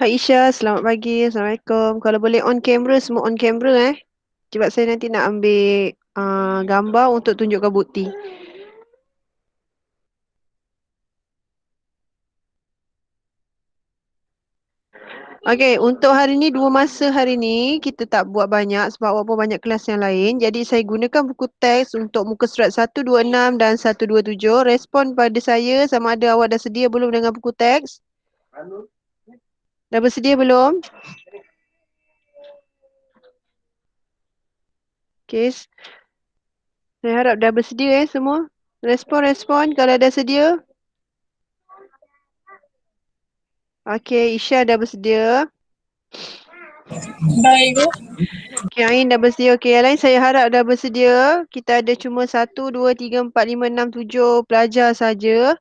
Hai Isya, selamat pagi. Assalamualaikum. Kalau boleh on camera, semua on camera Sebab saya nanti nak ambil gambar untuk tunjukkan bukti. Okey, untuk hari ni, dua masa hari ni, kita tak buat banyak sebab walaupun banyak kelas yang lain. Jadi saya gunakan buku teks untuk muka surat 126 dan 127. Respon pada saya sama ada awak dah sedia belum dengan buku teks? Dah bersedia belum? Okey, saya harap dah bersedia semua. Respon-respon kalau dah sedia. Okey, Isya dah bersedia. Baik tu. Okay, Ain dah bersedia. Okay, yang lain saya harap dah bersedia. Kita ada cuma 1, 2, 3, 4, 5, 6, 7 pelajar saja.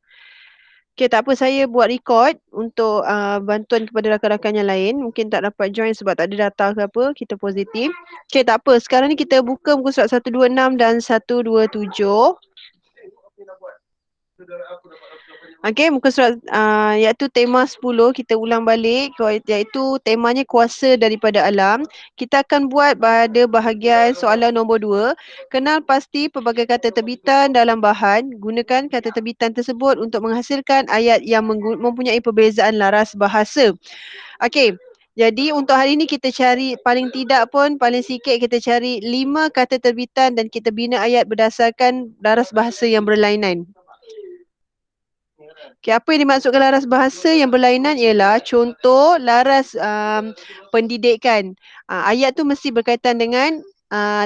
Okay, tak apa, saya buat record untuk bantuan kepada rakan-rakan yang lain. Mungkin tak dapat join sebab tak ada data ke apa. Kita positif. Okay, tak apa. Sekarang ni kita buka muka surat 126 dan 127. Okey, muka surat iaitu tema 10 kita ulang balik iaitu temanya kuasa daripada alam. Kita akan buat pada bahagian soalan nombor 2. Kenal pasti pelbagai kata terbitan dalam bahan. Gunakan kata terbitan tersebut untuk menghasilkan ayat yang mempunyai perbezaan laras bahasa. Okey. Jadi untuk hari ini kita cari paling tidak pun paling sikit kita cari 5 kata terbitan dan kita bina ayat berdasarkan laras bahasa yang berlainan. Okay, apa yang dimaksudkan laras bahasa yang berlainan ialah contoh laras pendidikan. Ayat tu mesti berkaitan dengan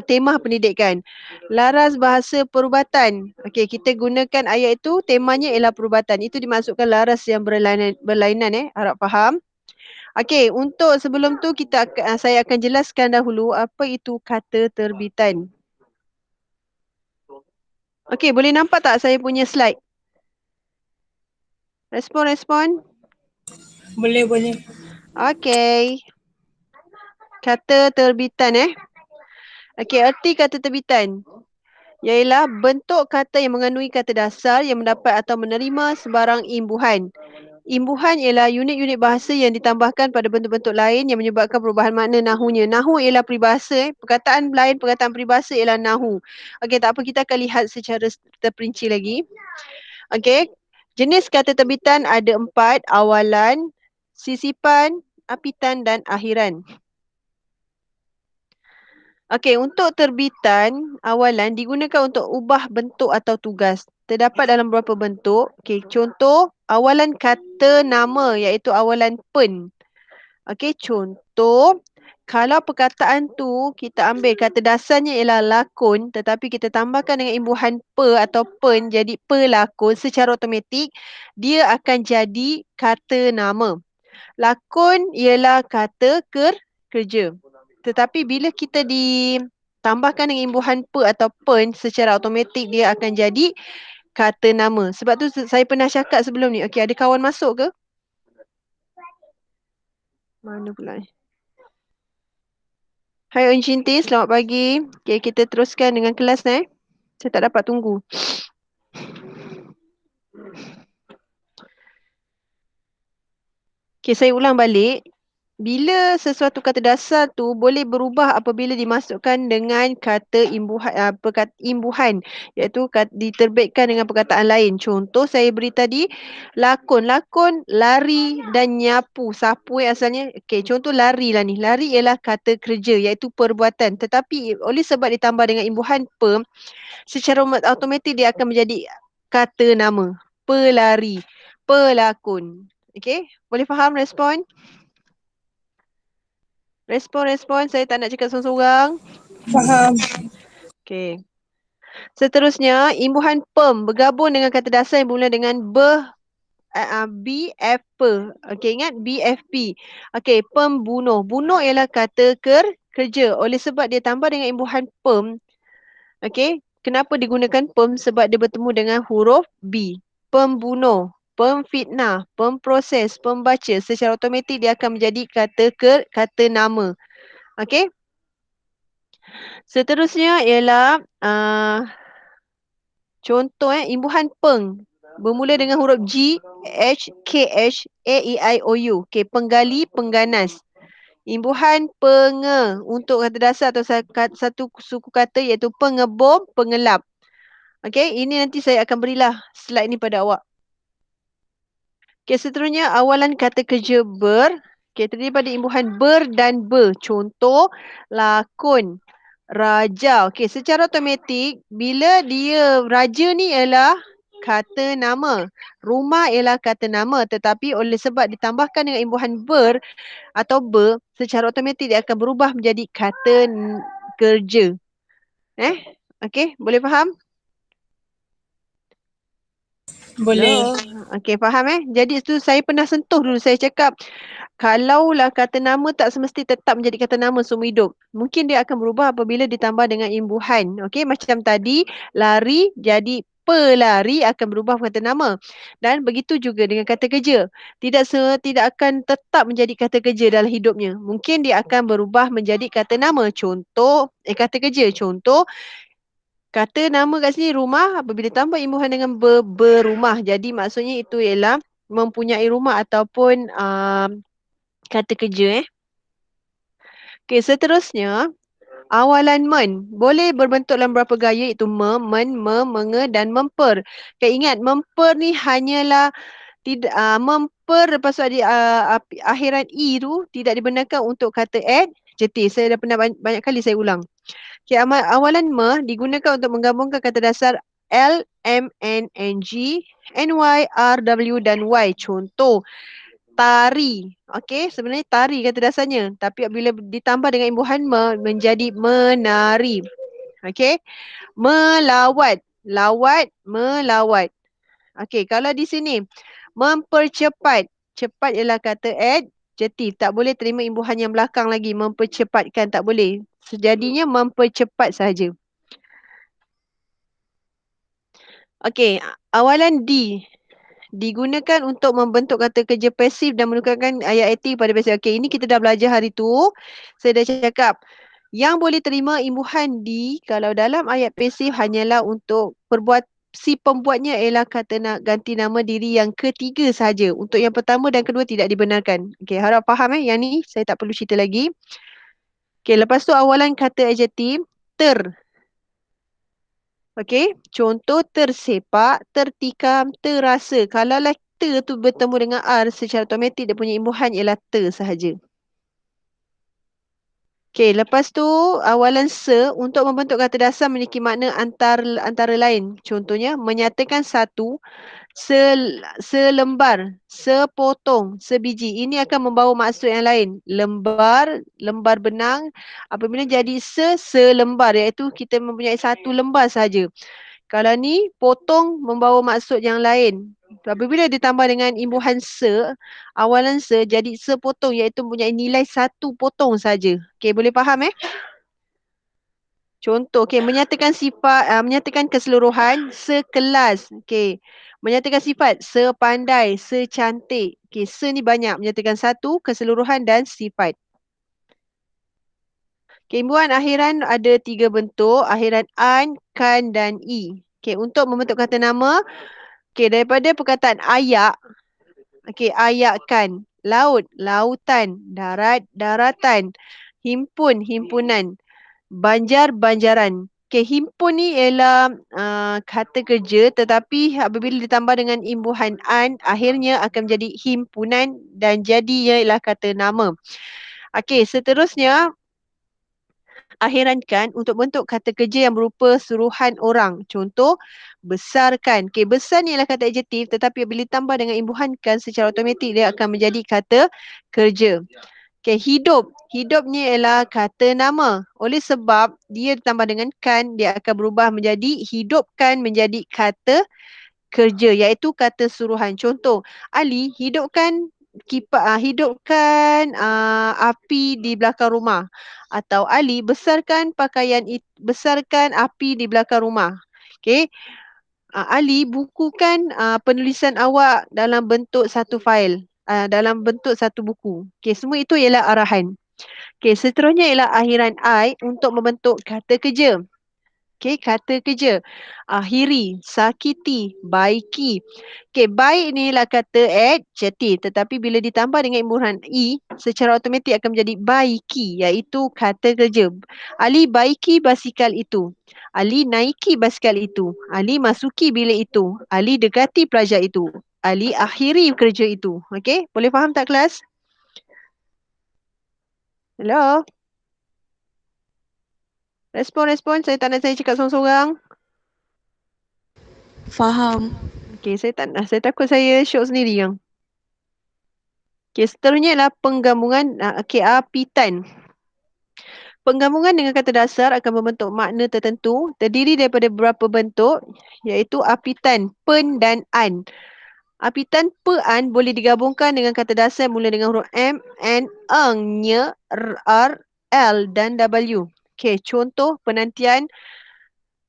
tema pendidikan. Laras bahasa perubatan. Okey, kita gunakan ayat itu temanya ialah perubatan. Itu dimaksudkan laras yang berlainan harap faham. Okey, untuk sebelum tu saya akan jelaskan dahulu apa itu kata terbitan. Okey, boleh nampak tak saya punya slide? Respon. Boleh. Okey. Kata terbitan. Okey, erti kata terbitan ialah bentuk kata yang mengandungi kata dasar yang mendapat atau menerima sebarang imbuhan. Imbuhan ialah unit-unit bahasa yang ditambahkan pada bentuk-bentuk lain yang menyebabkan perubahan makna nahunya. Nahu ialah peribahasa. Perkataan lain, perkataan peribahasa ialah nahu. Okey, tak apa, kita akan lihat secara terperinci lagi. Okey, jenis kata terbitan ada 4, awalan, sisipan, apitan dan akhiran. Okey, untuk terbitan awalan digunakan untuk ubah bentuk atau tugas. Terdapat dalam beberapa bentuk. Okey, contoh awalan kata nama iaitu awalan pen. Okey, contoh kalau perkataan tu kita ambil kata dasarnya ialah lakon tetapi kita tambahkan dengan imbuhan pe atau pen jadi pelakon secara automatik dia akan jadi kata nama. Lakon ialah kata kerja. Tetapi bila kita ditambahkan dengan imbuhan pe atau pen secara automatik dia akan jadi kata nama. Sebab tu saya pernah cakap sebelum ni. Okey, ada kawan masuk ke? Mana pula ni? Hai Encik Cinti, selamat pagi. Okey, kita teruskan dengan kelas ni. Saya tak dapat tunggu. Okey, saya ulang balik. Bila sesuatu kata dasar tu boleh berubah apabila dimasukkan dengan kata imbuhan iaitu diterbitkan dengan perkataan lain. Contoh saya beri tadi lakon, lari dan nyapu. Sapu asalnya. Okey, contoh lari lah ni. Lari ialah kata kerja iaitu perbuatan. Tetapi oleh sebab ditambah dengan imbuhan pe, secara automatik dia akan menjadi kata nama. Pelari, pelakon. Okey, boleh faham respon? Respon. Saya tak nak cakap seorang-seorang. Faham. Okey. Seterusnya, imbuhan pem bergabung dengan kata dasar yang bermula dengan BF. Okey, ingat BFP. Okey, pembunuh. Bunuh ialah kata kerja. Oleh sebab dia tambah dengan imbuhan pem. Okey, kenapa digunakan pem? Sebab dia bertemu dengan huruf B. Pembunuh, pemfitnah, pemproses, pembaca. Secara automatik dia akan menjadi kata nama. Okey. Seterusnya ialah contoh imbuhan peng. bermula dengan huruf G, H, K, H, A, E, I, O, U. Okey, penggali, pengganas. Imbuhan untuk kata dasar atau satu suku kata iaitu pengebom, pengelap. Okey, ini nanti saya akan berilah slide ni pada awak. Okey, seterusnya awalan kata kerja ber. Okey, terdiri pada imbuhan ber dan be. Contoh, lakon, raja. Okey, secara automatik bila dia raja ni ialah kata nama. Rumah ialah kata nama, tetapi oleh sebab ditambahkan dengan imbuhan ber atau be, secara automatik dia akan berubah menjadi kata kerja. Okey, boleh faham? Boleh. Hello. Okey, faham Jadi tu saya pernah sentuh dulu. Saya cakap, kalaulah kata nama tak semesti tetap menjadi kata nama seumur hidup. Mungkin dia akan berubah apabila ditambah dengan imbuhan. Okey, macam tadi, lari jadi pelari akan berubah kata nama. Dan begitu juga dengan kata kerja. Tidak akan tetap menjadi kata kerja dalam hidupnya. Mungkin dia akan berubah menjadi kata nama. Kata kerja. Contoh, kata nama kat sini rumah apabila tambah imbuhan dengan berumah. Jadi maksudnya itu ialah mempunyai rumah ataupun kata kerja Okey, seterusnya awalan men. Boleh berbentuk dalam beberapa gaya iaitu men, menge dan memper. Okay, ingat memper ni hanyalah tidak memper lepas tu ada akhiran i tu tidak dibenarkan untuk kata adjektif. Saya dah pernah banyak kali saya ulang. Okay, awalan me digunakan untuk menggabungkan kata dasar L, M, N, G, N, Y, R, W dan Y. Contoh, tari. Okey, sebenarnya tari kata dasarnya. Tapi bila ditambah dengan imbuhan menjadi menari. Okey, melawat. Lawat, melawat. Okey, kalau di sini mempercepat. Cepat ialah kata adjektif. Tak boleh terima imbuhan yang belakang lagi. Mempercepatkan tak boleh. Sejadinya mempercepat sahaja. Okey, awalan D digunakan untuk membentuk kata kerja pasif dan menukarkan ayat aktif pada pasif. Okey, ini kita dah belajar hari tu. Saya dah cakap yang boleh terima imbuhan D kalau dalam ayat pasif hanyalah untuk si pembuatnya ialah kata nak ganti nama diri yang ketiga sahaja. Untuk yang pertama dan kedua tidak dibenarkan. Okey, harap faham Yang ni saya tak perlu cerita lagi. Okey, lepas tu awalan kata adjektif ter. Okey, contoh tersepak, tertikam, terasa. Kalaulah ter tu bertemu dengan R, secara automatik dia punya imbuhan ialah ter sahaja. Okey, lepas tu awalan se untuk membentuk kata dasar memiliki makna antara lain. Contohnya, menyatakan satu, selembar, sepotong, sebiji. Ini akan membawa maksud yang lain. Lembar benang. Apabila jadi selembar, iaitu kita mempunyai satu lembar sahaja. Kalau ni potong membawa maksud yang lain. Apabila ditambah dengan imbuhan awalan jadi sepotong iaitu mempunyai nilai satu potong saja. Okey, boleh faham Contoh, okey, menyatakan sifat, menyatakan keseluruhan sekelas. Okey, menyatakan sifat sepandai, secantik. Okey, ni banyak menyatakan satu, keseluruhan dan sifat. Okay, imbuhan akhiran ada 3 bentuk. Akhiran an, kan dan i. Okay, untuk membentuk kata nama. Okay, daripada perkataan ayak. Okay, ayakkan. Laut, lautan. Darat, daratan. Himpun, himpunan. Banjar, banjaran. Okay, himpun ni ialah kata kerja tetapi apabila ditambah dengan imbuhan an, akhirnya akan menjadi himpunan dan jadinya ialah kata nama. Okay, seterusnya akhirankan untuk bentuk kata kerja yang berupa suruhan orang. Contoh, besarkan. Okey, besar ni adalah kata adjektif tetapi bila ditambah dengan imbuhankan secara automatik dia akan menjadi kata kerja. Okey, hidup. Hidup ni ialah kata nama. Oleh sebab dia ditambah dengan kan, dia akan berubah menjadi hidupkan menjadi kata kerja iaitu kata suruhan. Contoh, Ali hidupkan api di belakang rumah atau Ali besarkan api di belakang rumah. Okey. Ali bukukan penulisan awak dalam bentuk satu fail, dalam bentuk satu buku. Okey, semua itu ialah arahan. Okey, seterusnya ialah akhiran I untuk membentuk kata kerja. Okey, kata kerja. Akhiri, sakiti, baiki. Okey, baik ni lah kata adjektif. Tetapi bila ditambah dengan imbuhan i, secara automatik akan menjadi baiki, iaitu kata kerja. Ali baiki basikal itu. Ali naiki basikal itu. Ali masuki bilik itu. Ali dekati pelajar itu. Ali akhiri kerja itu. Okey, boleh faham tak kelas? Hello? Respon. Saya tak nak saya cakap seorang-seorang. Faham. Okey, saya tak nak. Saya takut saya syok sendiri yang. Okey, seterusnya adalah penggabungan apitan. Penggabungan dengan kata dasar akan membentuk makna tertentu, terdiri daripada beberapa bentuk, iaitu apitan pen dan an. Apitan pe-an boleh digabungkan dengan kata dasar mula dengan huruf M, N, eng, nye, R, L dan W. Okey, contoh penantian,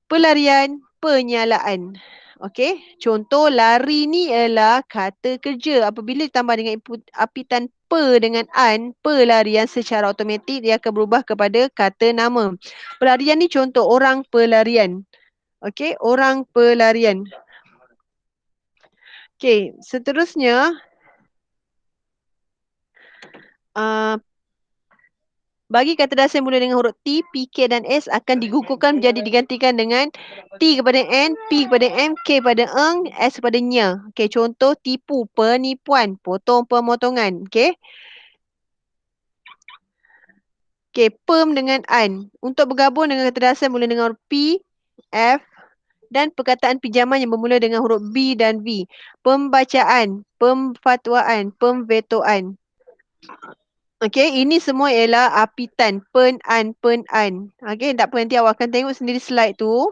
pelarian, penyalaan. Okey, contoh lari ni ialah kata kerja. Apabila ditambah dengan apitan pe dengan an, pelarian secara automatik dia akan berubah kepada kata nama. Pelarian ni contoh orang pelarian. Okey, orang pelarian. Okey, seterusnya bagi kata dasar yang mula dengan huruf T, P, K dan S akan digugurkan menjadi digantikan dengan T kepada N, P kepada M, K kepada eng, S kepada nya. Okey, contoh tipu, penipuan, potong, pemotongan. Okey. Okey, pem dengan an. Untuk bergabung dengan kata dasar mula dengan huruf P, F dan perkataan pinjaman yang bermula dengan huruf B dan V. Pembacaan, pemfatwaan, pemvetoan. Okey, ini semua ialah apitan, pen-an. Okey, tak apa nanti awak akan tengok sendiri slide tu.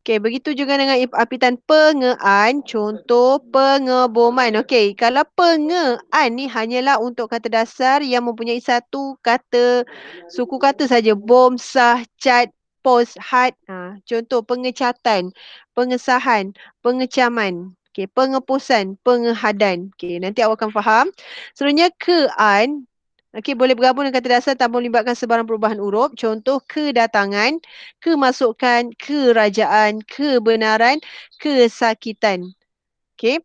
Okey, begitu juga dengan apitan pengean, contoh pengeboman. Okey, kalau pengean ni hanyalah untuk kata dasar yang mempunyai satu kata, suku kata saja. Bom, sah, cat, pos, had. Contoh pengecatan, pengesahan, pengecaman. Okey, pengepusan, pengehadan. Okey, nanti awak akan faham. Seterusnya kean. Okey, boleh bergabung dengan kata dasar tanpa melibatkan sebarang perubahan huruf. Contoh kedatangan, kemasukan, kerajaan, kebenaran, kesakitan. Okey.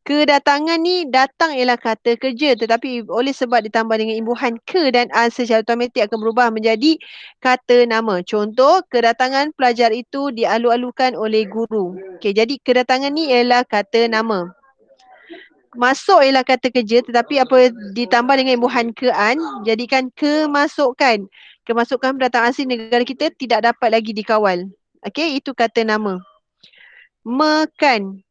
Kedatangan ni datang ialah kata kerja tetapi oleh sebab ditambah dengan imbuhan ke dan an secara automatik akan berubah menjadi kata nama. Contoh, kedatangan pelajar itu dialu-alukan oleh guru. Okey, jadi kedatangan ni ialah kata nama. Masuk ialah kata kerja tetapi apa ditambah dengan imbuhan ke-an jadikan kemasukan. Kemasukan pendatang asing negara kita tidak dapat lagi dikawal. Okey, itu kata nama. Mekan.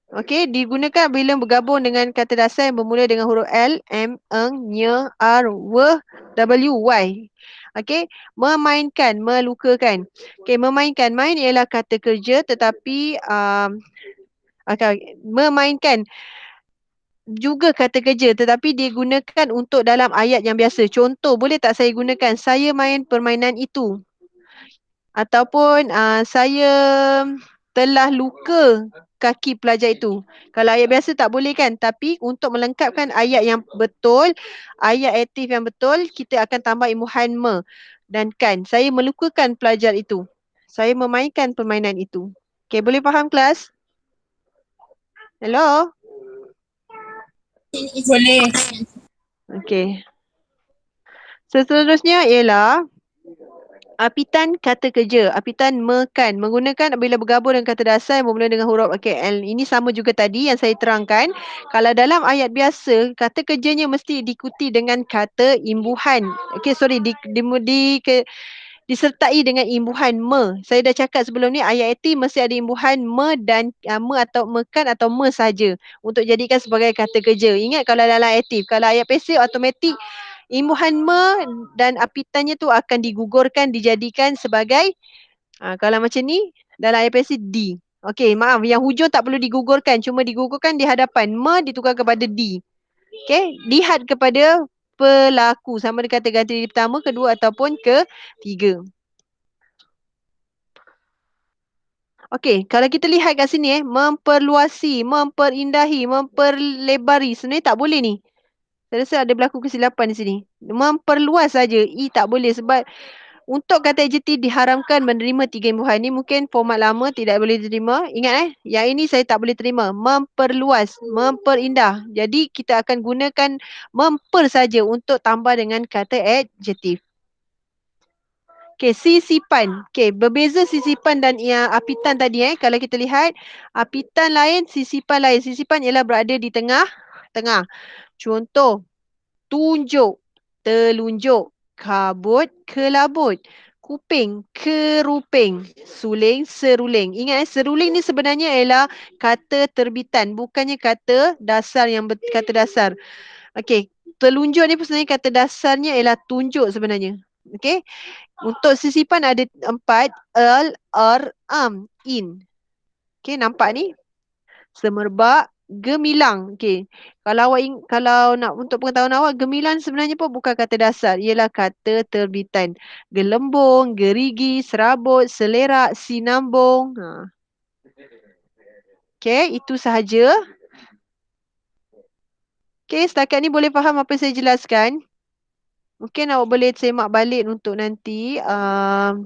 Okey, digunakan bila bergabung dengan kata dasar yang bermula dengan huruf L, M, eng, nye, R, W, W, Y. Okey, memainkan, melukakan. Okey, memainkan. Main ialah kata kerja tetapi memainkan juga kata kerja tetapi digunakan untuk dalam ayat yang biasa. Contoh, boleh tak saya gunakan saya main permainan itu? Ataupun saya telah luka kaki pelajar itu. Kalau ayat biasa tak boleh kan? Tapi untuk melengkapkan ayat yang betul, ayat aktif yang betul, kita akan tambah imbuhan me dan kan. Saya melukakan pelajar itu. Saya memainkan permainan itu. Okey, boleh faham kelas? Hello? Boleh. Okey. Seterusnya ialah apitan kata kerja. Apitan mekan. Menggunakan bila bergabung dengan kata dasar yang bermula dengan huruf L. Ini sama juga tadi yang saya terangkan. Kalau dalam ayat biasa, kata kerjanya mesti diikuti dengan kata imbuhan. Okey, sorry. Disertai dengan imbuhan me. Saya dah cakap sebelum ni ayat aktif mesti ada imbuhan me dan me atau mekan atau me saja untuk jadikan sebagai kata kerja. Ingat kalau dalam aktif, kalau ayat pasif automatik imbuhan me dan apitannya tu akan digugurkan dijadikan sebagai kalau macam ni dalam ayat pasif D. Okey, maaf yang hujung tak perlu digugurkan, cuma digugurkan di hadapan me ditukar kepada D. Okey, lihat kepada pelaku sama ada kata ganti diri pertama, kedua ataupun ketiga. Okey, kalau kita lihat kat sini memperluasi, memperindahi, memperlebari, sebenarnya tak boleh ni. Saya rasa ada berlaku kesilapan di sini. Memperluas saja. I tak boleh sebab untuk kata adjektif diharamkan menerima tiga imbuhan ni mungkin format lama tidak boleh diterima. Ingat yang ini saya tak boleh terima. Memperluas, memperindah. Jadi kita akan gunakan memper saja untuk tambah dengan kata adjektif. Okey, sisipan. Okey, berbeza sisipan dan apitan tadi kalau kita lihat apitan lain, sisipan lain. Sisipan ialah berada di tengah. Contoh, tunjuk, telunjuk, kabut, kelabut, kuping, keruping, suling, seruling. Ingat seruling ni sebenarnya ialah kata terbitan, bukannya kata dasar kata dasar. Okey, telunjuk ni sebenarnya kata dasarnya ialah tunjuk sebenarnya. Okey. Untuk sisipan ada 4, al, ar, am, in. Okey, nampak ni? Semerbak, gemilang. Okey. Kalau nak untuk pengetahuan awak, gemilang sebenarnya pun bukan kata dasar, ialah kata terbitan. Gelembung, gerigi, serabut, selerak, sinambung. Okey, itu sahaja. Okey, setakat ni boleh faham apa yang saya jelaskan? Mungkin awak boleh semak balik untuk nanti apa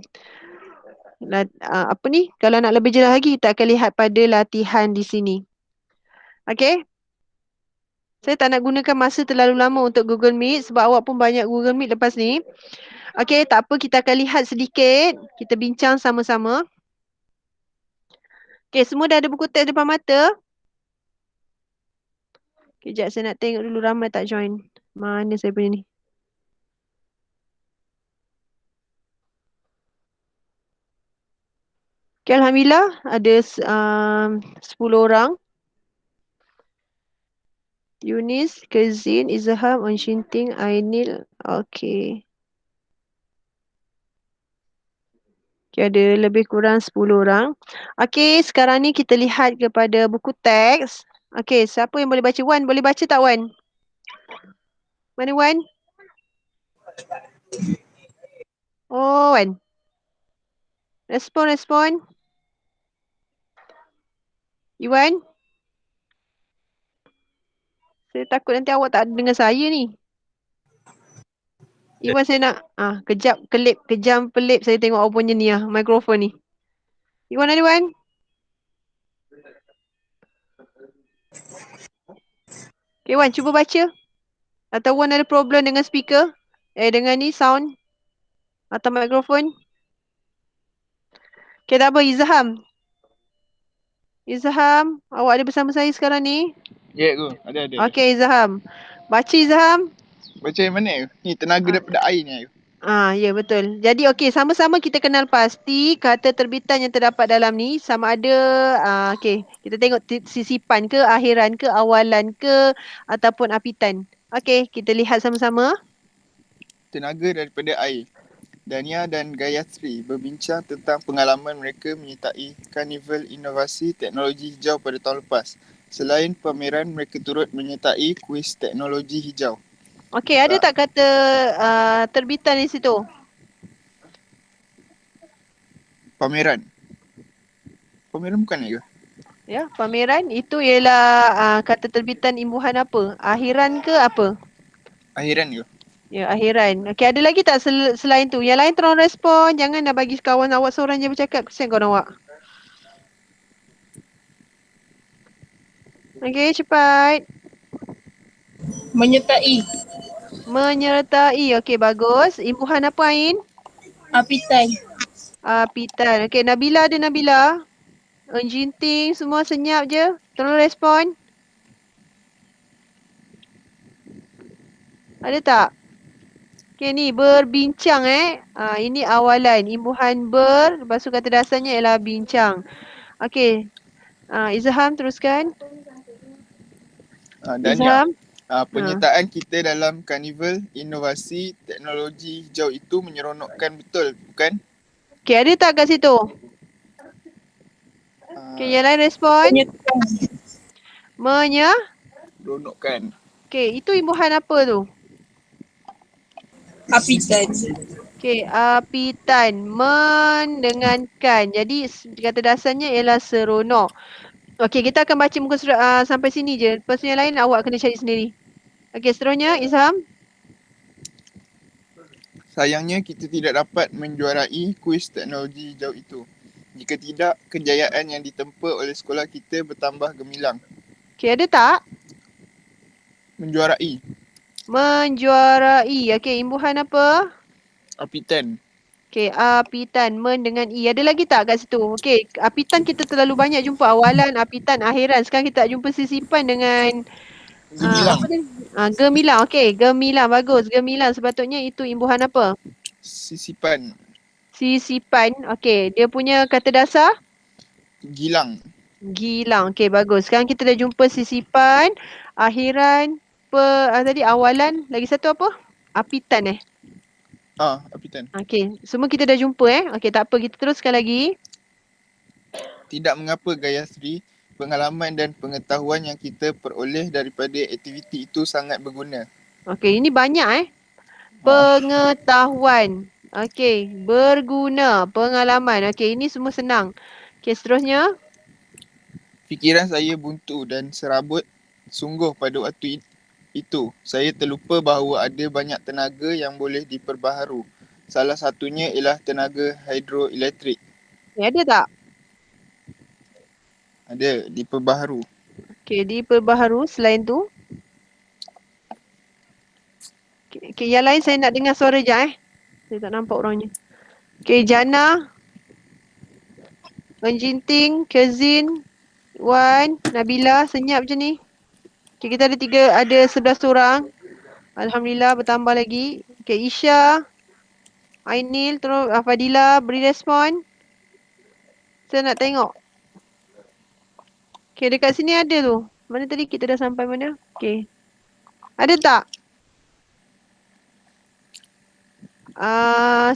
ni? Kalau nak lebih jelas lagi, kita akan lihat pada latihan di sini. Okey? Saya tak nak gunakan masa terlalu lama untuk Google Meet sebab awak pun banyak Google Meet lepas ni. Okey, tak apa, kita akan lihat sedikit. Kita bincang sama-sama. Okey, semua dah ada buku teks depan mata? Kejap, saya nak tengok dulu ramai tak join. Mana saya punya ni? Okay, Alhamdulillah ada 10 orang. Yunis, Kezin, Izham, Onshinting, Ainil. Okay. Okay, ada lebih kurang 10 orang. Okay, sekarang ni kita lihat kepada buku teks. Okay, siapa yang boleh baca? Wan, boleh baca tak Wan? Mana Wan? Oh, Wan. Respon. Iwan? Saya takut nanti awak tak ada dengan saya ni. Iwan saya nak kejam pelip saya tengok awak punya ni mikrofon ni. Iwan ada Iwan? Okay Wan, cuba baca. Atau Wan ada problem dengan speaker? Dengan ni sound? Atau mikrofon? Okay, tak apa. Izham, awak ada bersama saya sekarang ni? Ya, yeah, ada. Okay, Izham. Baca Izham. Baca yang mana? Ni tenaga daripada air ni. Ya betul. Jadi okey, sama-sama kita kenal pasti kata terbitan yang terdapat dalam ni sama ada okey, kita tengok sisipan ke, akhiran ke, awalan ke ataupun apitan. Okey, kita lihat sama-sama. Tenaga daripada air. Dania dan Gayatri berbincang tentang pengalaman mereka menyertai Karnival Inovasi Teknologi Hijau pada tahun lepas. Selain pameran, mereka turut menyertai kuis teknologi hijau. Okey, ada tak kata terbitan di situ? Pameran. Pameran bukan ke? Ya, pameran itu ialah kata terbitan imbuhan apa? Akhiran ke apa? Akhiran ke? Ya, akhiran. Okey, ada lagi tak selain tu? Yang lain tolong respon. Jangan nak bagi kawan awak seorang je bercakap. Kesian kawan awak. Okey, cepat. Menyertai. Okey, bagus. Imbuhan apa, Ain? Apitai. Apitan. Okey, Nabila ada Nabila. Jinting semua senyap je. Tolong respon. Ada tak? Okey, ni berbincang ini awalan. Imbuhan lepas tu kata dasarnya ialah bincang. Okey. Izham teruskan. Dania. Izham. Penyertaan kita dalam Karnival Inovasi Teknologi Hijau itu menyeronokkan betul, bukan? Okey, ada tak kat situ? Okey, yang lain respon. Menyeronokkan. Okey, itu imbuhan apa tu? Apitan. Okey, apitan. Mendengankan. Jadi kata dasarnya ialah seronok. Okey, kita akan baca muka surat sampai sini je. Lepas tu yang lain awak kena cari sendiri. Okey, seterusnya Izham. Sayangnya kita tidak dapat menjuarai kuis teknologi hijau itu. Jika tidak, kejayaan yang ditempa oleh sekolah kita bertambah gemilang. Okey, ada tak? Menjuarai Menjuarai. Okey, imbuhan apa? Apitan. Okey, apitan. Men dengan I. Ada lagi tak kat situ? Okey, apitan kita terlalu banyak jumpa. Awalan, apitan, akhiran. Sekarang kita tak jumpa sisipan dengan Gemilang. apa ni? Gemilang. Okey, gemilang. Bagus. Gemilang sepatutnya itu imbuhan apa? Sisipan. Sisipan. Okey, dia punya kata dasar? Gilang. Gilang. Okey, bagus. Sekarang kita dah jumpa sisipan, akhiran, tadi awalan, lagi satu apa? Apitan Apitan. Okey, semua kita dah jumpa Okey, tak apa. Kita teruskan lagi. Tidak mengapa Gayatri, pengalaman dan pengetahuan yang kita peroleh daripada aktiviti itu sangat berguna. Okey, ini banyak Pengetahuan. Okey, berguna, pengalaman. Okey, ini semua senang. Okey, seterusnya. Fikiran saya buntu dan serabut sungguh pada waktu itu. Saya terlupa bahawa ada banyak tenaga yang boleh diperbaharu. Salah satunya ialah tenaga hidroelektrik. Ada tak? Ada, diperbaharu. Okey, diperbaharu selain tu. Okey, yang lain saya nak dengar suara je Saya tak nampak orangnya. Okey, Jana, Enjinting, Kezin, Wan, Nabila, senyap je ni. Okay, kita ada 11 orang. Alhamdulillah bertambah lagi. Okay, Isha, Ainil, terus Fadila beri respon. Saya nak tengok. Okay, dekat sini ada tu. Mana tadi kita dah sampai mana? Okay. Ada tak?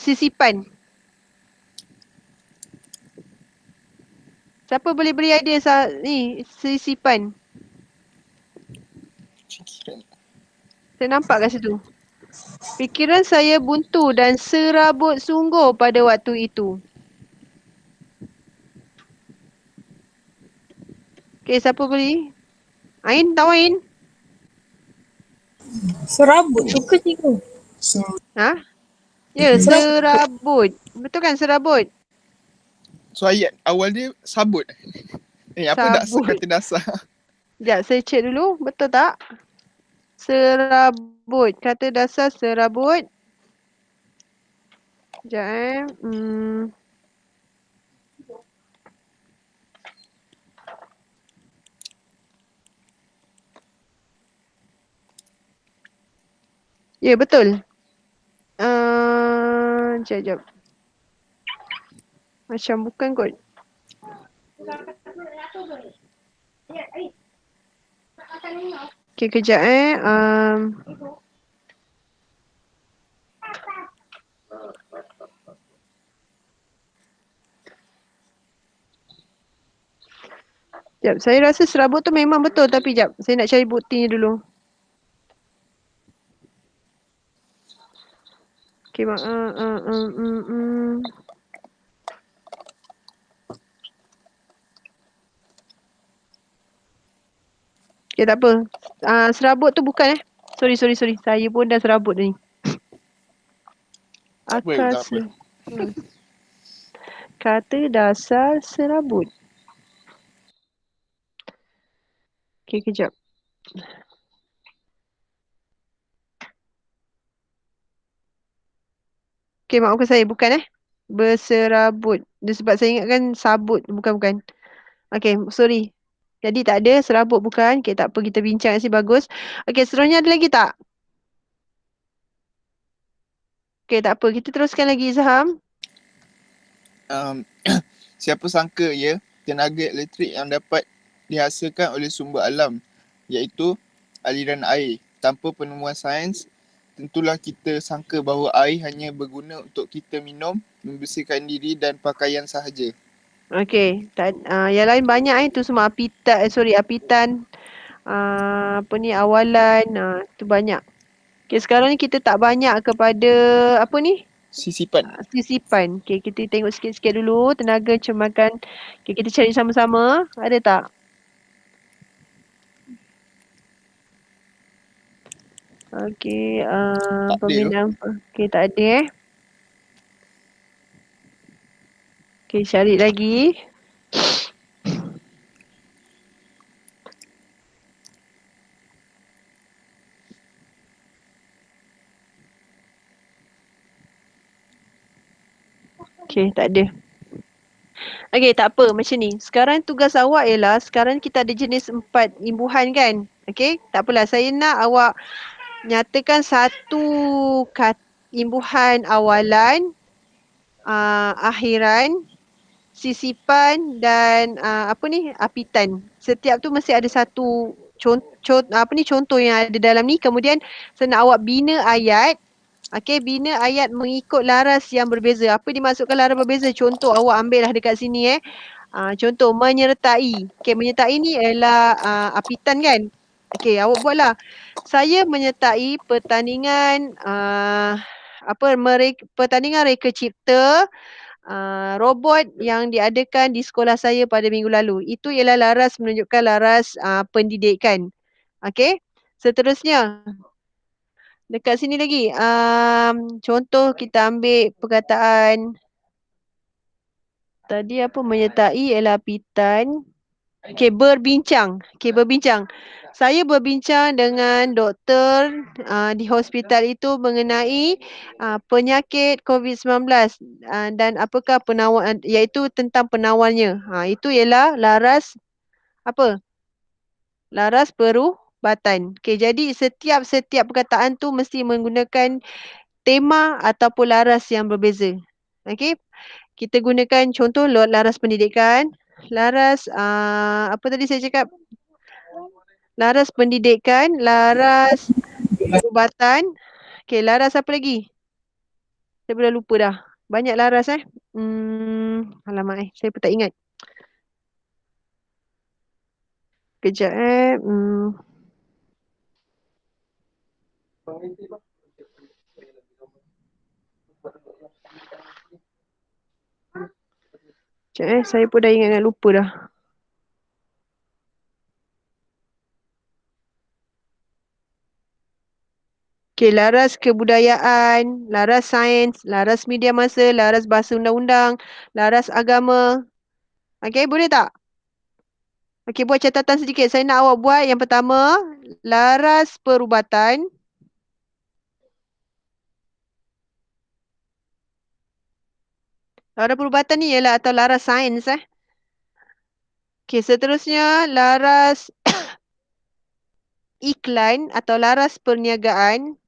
Sisipan. Siapa boleh beri idea ni sisipan? Saya nampak kat situ. Fikiran saya buntu dan serabut sungguh pada waktu itu. Okay, siapa beri? Ain, tahu Ain? Serabut tu ke cikgu? Ha? Ya, serabut. Betul kan serabut? So ayat awal dia sabut. Apa Sabut. kata dasar? Sekejap, saya check dulu. Betul tak? Serabut. Kata dasar serabut. Sekejap Ya, betul. Sekejap. Macam bukan kot. Okay, kejap Sekejap, saya rasa serabut tu memang betul tapi sekejap. Saya nak cari buktinya dulu. Okay, Okay, tak apa. Serabut tu bukan Sorry. Saya pun dah serabut ni. Akar kata dasar serabut. Okay, kejap. Okay, maafkan saya. Bukan berserabut. Dia sebab saya ingatkan sabut. Bukan. Okay, sorry. Jadi tak ada serabut bukan. Okay, tak apa. Kita bincang sini bagus. Okay, seterusnya ada lagi tak? Okay, tak apa. Kita teruskan lagi Izham. Siapa sangka tenaga elektrik yang dapat dihasilkan oleh sumber alam iaitu aliran air. Tanpa penemuan sains, tentulah kita sangka bahawa air hanya berguna untuk kita minum, membersihkan diri dan pakaian sahaja. Okay. Yang lain banyak itu semua apitan. Awalan. Itu banyak. Okay, sekarang ni kita tak banyak kepada apa ni? Sisipan. Sisipan. Okay, kita tengok sikit-sikit dulu. Tenaga cemakan. Okay, kita cari sama-sama. Ada tak? Okey, Tak ada tu. pembinaan. Okey, tak ada Okey, cari lagi. Okey, tak ada. Okey, tak apa macam ni. Sekarang tugas awak ialah sekarang kita ada jenis 4 imbuhan kan? Okey, tak apalah. Saya nak awak nyatakan satu imbuhan awalan, akhiran, sisipan dan apa ni? Apitan. Setiap tu mesti ada satu contoh yang ada dalam ni. Kemudian saya nak awak bina ayat. Okey, bina ayat mengikut laras yang berbeza. Apa dimaksudkan laras berbeza? Contoh awak ambil lah dekat sini contoh menyertai. Okey, menyertai ni ialah apitan kan? Okey, awak buatlah. Saya menyertai pertandingan pertandingan reka cipta robot yang diadakan di sekolah saya pada minggu lalu. Itu ialah laras menunjukkan laras pendidikan. Okey. Seterusnya, dekat sini lagi. Contoh kita ambil perkataan tadi apa menyertai ialah apitan. Okey, berbincang. Okey, berbincang. Saya berbincang dengan doktor di hospital itu mengenai penyakit COVID-19 dan apakah penawar iaitu tentang penawarnya. Itu ialah laras apa? Laras perubatan. Okey, jadi setiap perkataan tu mesti menggunakan tema ataupun laras yang berbeza. Okey, kita gunakan contoh laras pendidikan, laras apa tadi saya cakap? Laras pendidikan, laras perubatan. Okey, laras apa lagi? Saya pun dah lupa dah. Banyak laras alamak saya pun tak ingat. Kejap Sekejap saya pun dah ingat lupa dah. Okey, laras kebudayaan, laras sains, laras media masa, laras bahasa undang-undang, laras agama. Okey, boleh tak? Okey, buat catatan sedikit. Saya nak awak buat yang pertama, laras perubatan. Laras perubatan ni ialah atau laras sains Okey, seterusnya laras iklan atau laras perniagaan.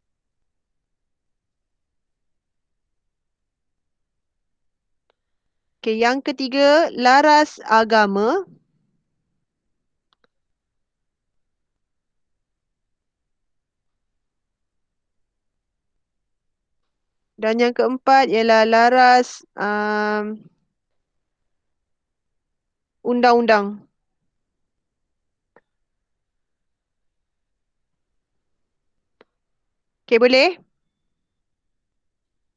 Okey, yang ketiga laras agama. Dan yang keempat ialah laras undang-undang. Okey, boleh?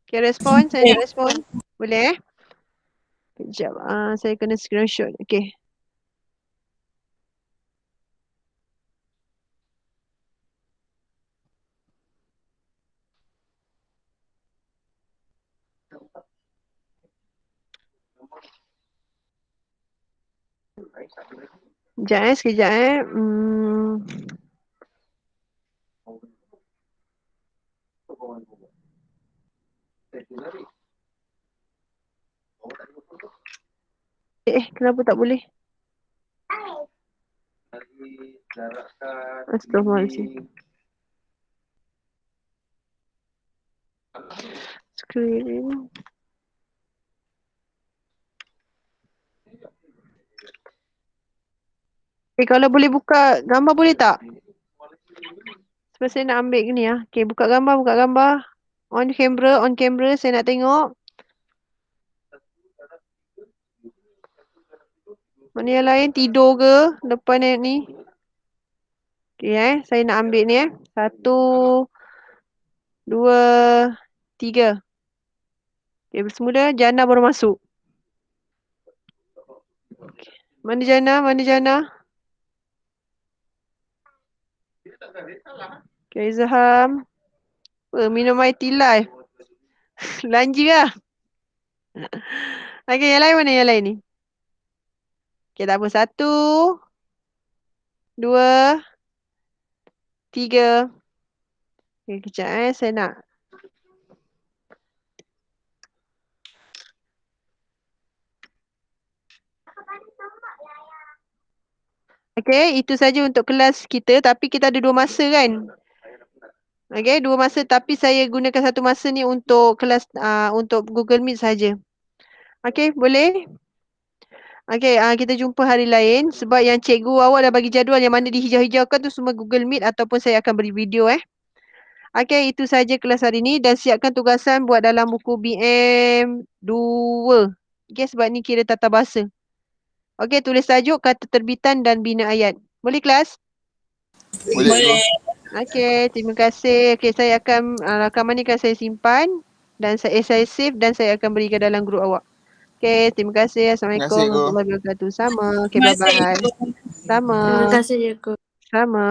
Okey, respon. Saya nak respon. Boleh Kejap. Saya kena screenshot. Okey. Sekejap. Kenapa tak boleh? Astaghfirullahaladzim. Screen. Kalau boleh buka gambar boleh tak? Sebab saya nak ambil ni Okey, buka gambar. On camera, saya nak tengok. Mana yang lain tidur ke depan ni? Okey saya nak ambil ni 1, 2, 3. Okey, bersemula Jana baru masuk. Mana Jana? Okay, Izham. Minum air tilai. Lanja lah. Okay, yang lain mana yang lain ni? Okay, tak apa. 1, 2, 3. Okay, kejap saya nak. Okay, itu saja untuk kelas kita. Tapi kita ada 2 masa kan? Okay, 2 masa. Tapi saya gunakan 1 masa ni untuk kelas, untuk Google Meet saja. Okay, boleh? Okay, kita jumpa hari lain. Sebab yang cikgu awak dah bagi jadual yang mana dihijau-hijaukan tu semua Google Meet ataupun saya akan beri video Okay, itu saja kelas hari ni dan siapkan tugasan buat dalam buku BM 2. Okay, sebab ni kira tata bahasa. Okay, tulis tajuk, kata terbitan dan bina ayat. Boleh kelas? Boleh, Boleh. Okay, terima kasih. Okay, saya akan, rakaman ni akan saya simpan dan saya save dan saya akan berikan dalam grup awak. Okay, terima kasih. Terima Assalamualaikum kasih, Go. warahmatullahi wabarakatuh. Sama. Okay, Terima kasih, bye-bye. Cikgu. Sama. Terima kasih, Joko. Sama.